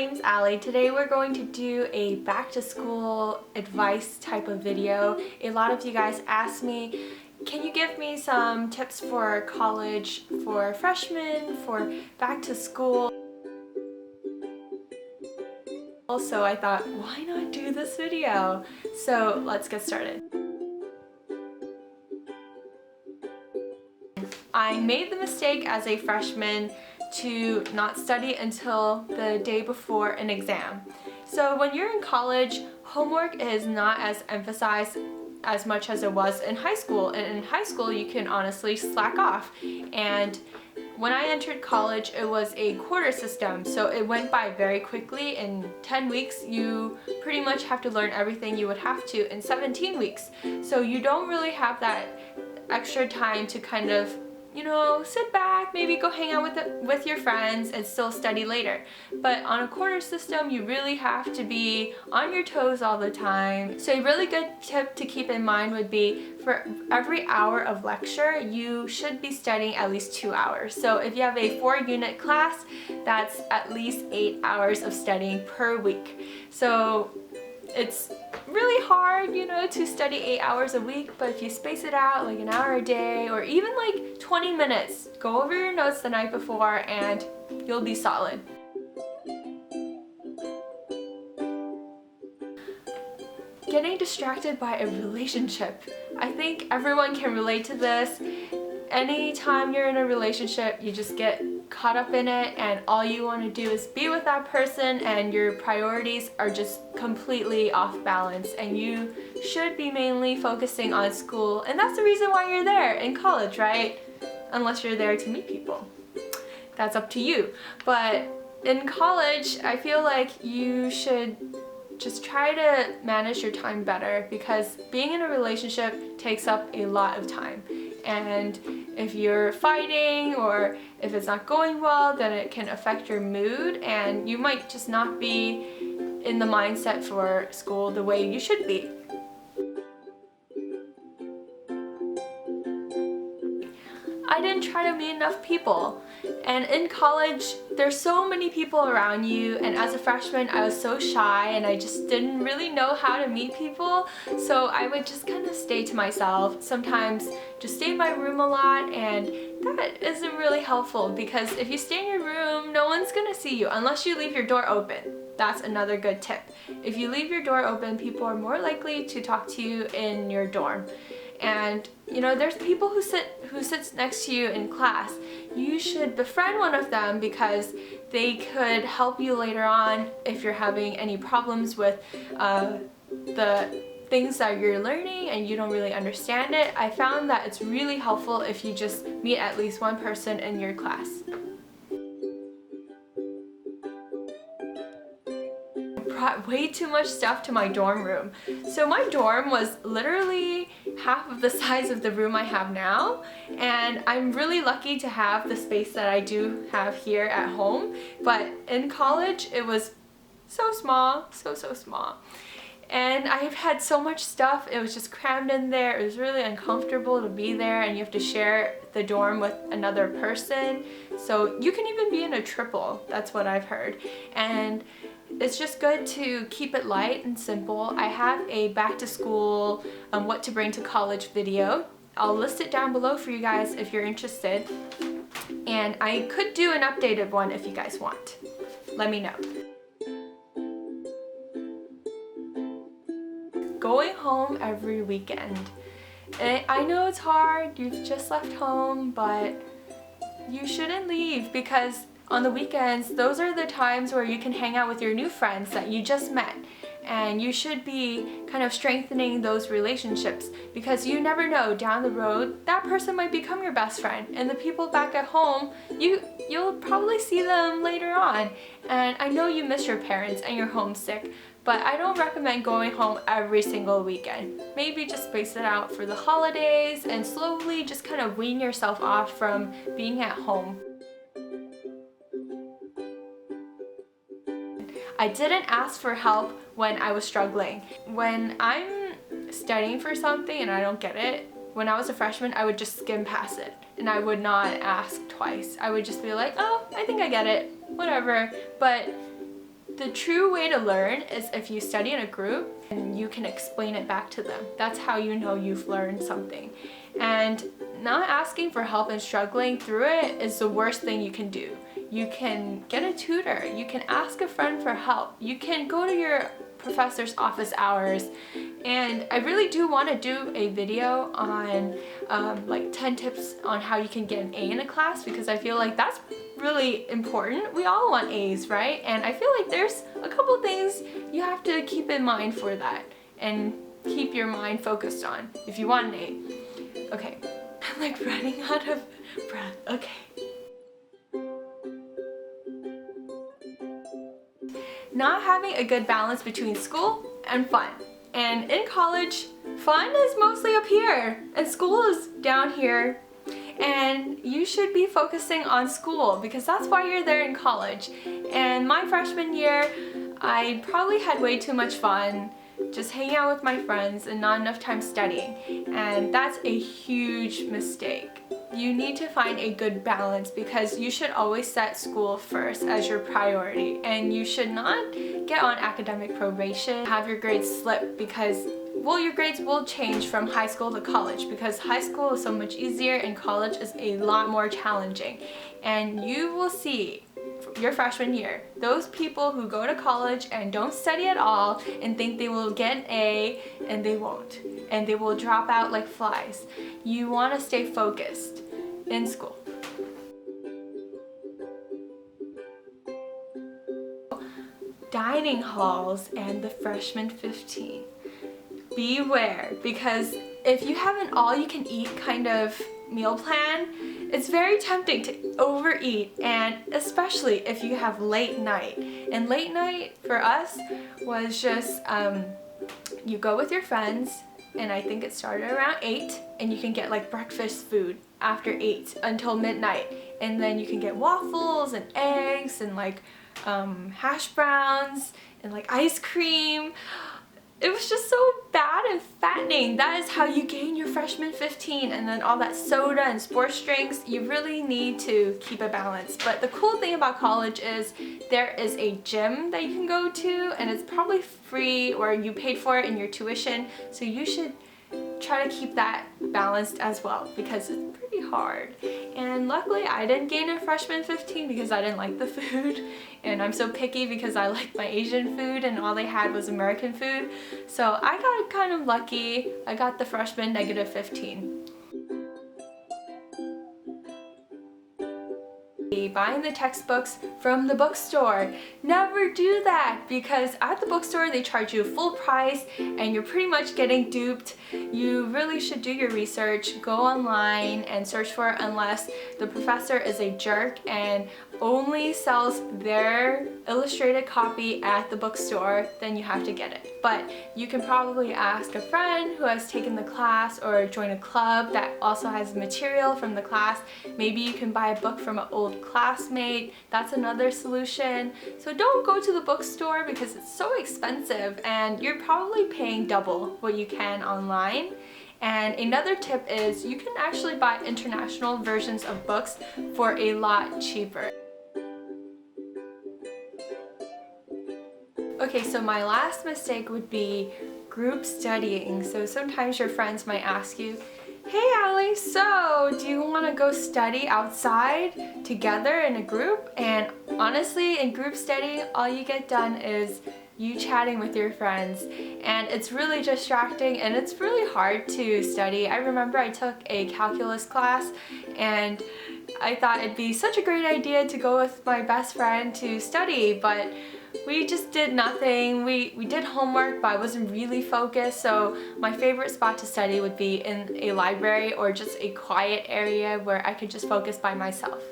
name's Allie. Today we're going to do a back to school advice type of video. A lot of you guys asked me, can you give me some tips for college, for freshmen, for back to school? So I thought, why not do this video? So let's get started. I made the mistake as a freshman to not study until the day before an exam. So when you're in college, homework is not as emphasized as much as it was in high school. And in high school, you can honestly slack off. And when I entered college, it was a quarter system, so it went by very quickly. In 10 weeks, you pretty much have to learn everything you would have to in 17 weeks. So you don't really have that extra time to kind of, you know, sit back, maybe go hang out with your friends and still study later. But on a quarter system, you really have to be on your toes all the time. So a really good tip to keep in mind would be for every hour of lecture, you should be studying at least 2 hours. So if you have a 4-unit class, that's at least 8 hours of studying per week. So it's really hard, you know, to study 8 hours a week, but if you space it out like an hour a day or even like 20 minutes, go over your notes the night before and you'll be solid. Getting distracted by a relationship. I think everyone can relate to this. Anytime you're in a relationship, you just get caught up in it and all you want to do is be with that person and your priorities are just completely off balance and you should be mainly focusing on school, and that's the reason why you're there in college, right? Unless you're there to meet people. That's up to you. But in college, I feel like you should just try to manage your time better because being in a relationship takes up a lot of time. And if you're fighting or if it's not going well, then it can affect your mood and you might just not be in the mindset for school the way you should be. I didn't try to meet enough people. And in college, there's so many people around you, and as a freshman, I was so shy and I just didn't really know how to meet people, so I would just kind of stay to myself. Sometimes just stay in my room a lot, and that isn't really helpful because if you stay in your room, no one's gonna see you unless you leave your door open. That's another good tip. If you leave your door open, people are more likely to talk to you in your dorm. And you know, there's people who sits next to you in class. You should befriend one of them because they could help you later on if you're having any problems with the things that you're learning and you don't really understand it. I found that it's really helpful if you just meet at least one person in your class. Brought way too much stuff to my dorm room. So my dorm was literally half of the size of the room I have now, and I'm really lucky to have the space that I do have here at home, but in college it was so small, so small. And I've had so much stuff, it was just crammed in there. It was really uncomfortable to be there, and you have to share the dorm with another person. So you can even be in a triple, that's what I've heard. And it's just good to keep it light and simple. I have a back to school what to bring to college video. I'll list it down below for you guys if you're interested. And I could do an updated one if you guys want. Let me know. Going home every weekend. I know it's hard, you've just left home, but you shouldn't leave because on the weekends, those are the times where you can hang out with your new friends that you just met. And you should be kind of strengthening those relationships because you never know, down the road, that person might become your best friend. And the people back at home, you'll probably see them later on. And I know you miss your parents and you're homesick, but I don't recommend going home every single weekend. Maybe just space it out for the holidays and slowly just kind of wean yourself off from being at home. I didn't ask for help when I was struggling. When I'm studying for something and I don't get it, when I was a freshman, I would just skim past it and I would not ask twice. I would just be like, oh, I think I get it, whatever. But The true way to learn is if you study in a group and you can explain it back to them. That's how you know you've learned something. And not asking for help and struggling through it is the worst thing you can do. You can get a tutor, you can ask a friend for help, you can go to your professor's office hours. And I really do want to do a video on like 10 tips on how you can get an A in a class, because I feel like that's really important. We all want A's, right? And I feel like there's a couple things you have to keep in mind for that and keep your mind focused on if you want an A. Okay, I'm like running out of breath. Okay. Not having a good balance between school and fun. And in college, fun is mostly up here and school is down here. And you should be focusing on school because that's why you're there in college. And my freshman year, I probably had way too much fun just hanging out with my friends and not enough time studying. And that's a huge mistake. You need to find a good balance because you should always set school first as your priority, and you should not get on academic probation, have your grades slip, because well, your grades will change from high school to college because high school is so much easier and college is a lot more challenging. And you will see your freshman year, those people who go to college and don't study at all and think they will get an A and they won't, and they will drop out like flies. You want to stay focused in school. Dining halls and the freshman 15. Beware, because if you have an all-you-can-eat kind of meal plan, it's very tempting to overeat, and especially if you have late night. And late night for us was just you go with your friends, and I think it started around 8, and you can get like breakfast food after 8 until midnight, and then you can get waffles and eggs and like hash browns and like ice cream. It was just so bad and fattening. That is how you gain your freshman 15, and then all that soda and sports drinks. You really need to keep a balance. But the cool thing about college is there is a gym that you can go to, and it's probably free or you paid for it in your tuition. So you should try to keep that balanced as well because it's pretty hard. And luckily I didn't gain a freshman 15 because I didn't like the food, and I'm so picky because I like my Asian food and all they had was American food. So I got kind of lucky. I got the freshman -15. Buying the textbooks from the bookstore. Never do that, because at the bookstore they charge you full price and you're pretty much getting duped. You really should do your research, go online and search for it, unless the professor is a jerk and only sells their illustrated copy at the bookstore, then you have to get it. But you can probably ask a friend who has taken the class or join a club that also has material from the class. Maybe you can buy a book from an old classmate. That's another solution. So don't go to the bookstore because it's so expensive and you're probably paying double what you can online. And another tip is you can actually buy international versions of books for a lot cheaper. Okay, so my last mistake would be group studying. So sometimes your friends might ask you, "Hey Allie, so do you want to go study outside together in a group?" And honestly, in group study, all you get done is you chatting with your friends, and it's really distracting and it's really hard to study. I remember I took a calculus class and I thought it'd be such a great idea to go with my best friend to study, but we just did nothing. We did homework, but I wasn't really focused. So my favorite spot to study would be in a library or just a quiet area where I could just focus by myself.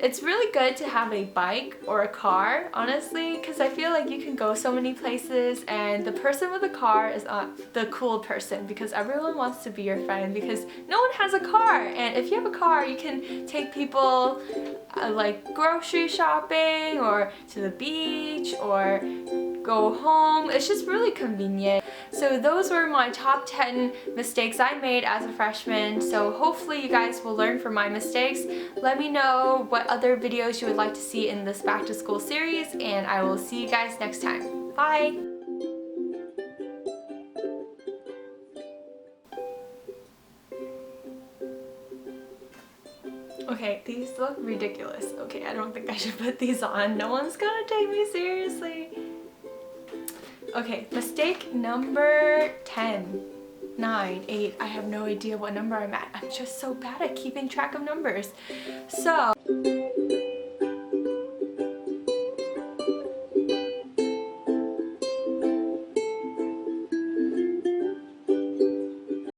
It's really good to have a bike or a car, honestly, because I feel like you can go so many places, and the person with a car is the cool person because everyone wants to be your friend because no one has a car. And if you have a car, you can take people like grocery shopping or to the beach or go home. It's just really convenient. So those were my top 10 mistakes I made as a freshman. So hopefully you guys will learn from my mistakes. Let me know what other videos you would like to see in this back to school series, and I will see you guys next time. Bye! Okay, these look ridiculous. Okay, I don't think I should put these on. No one's gonna take me seriously. Okay, mistake number 10. 9, 8, I have no idea what number I'm at. I'm just so bad at keeping track of numbers. So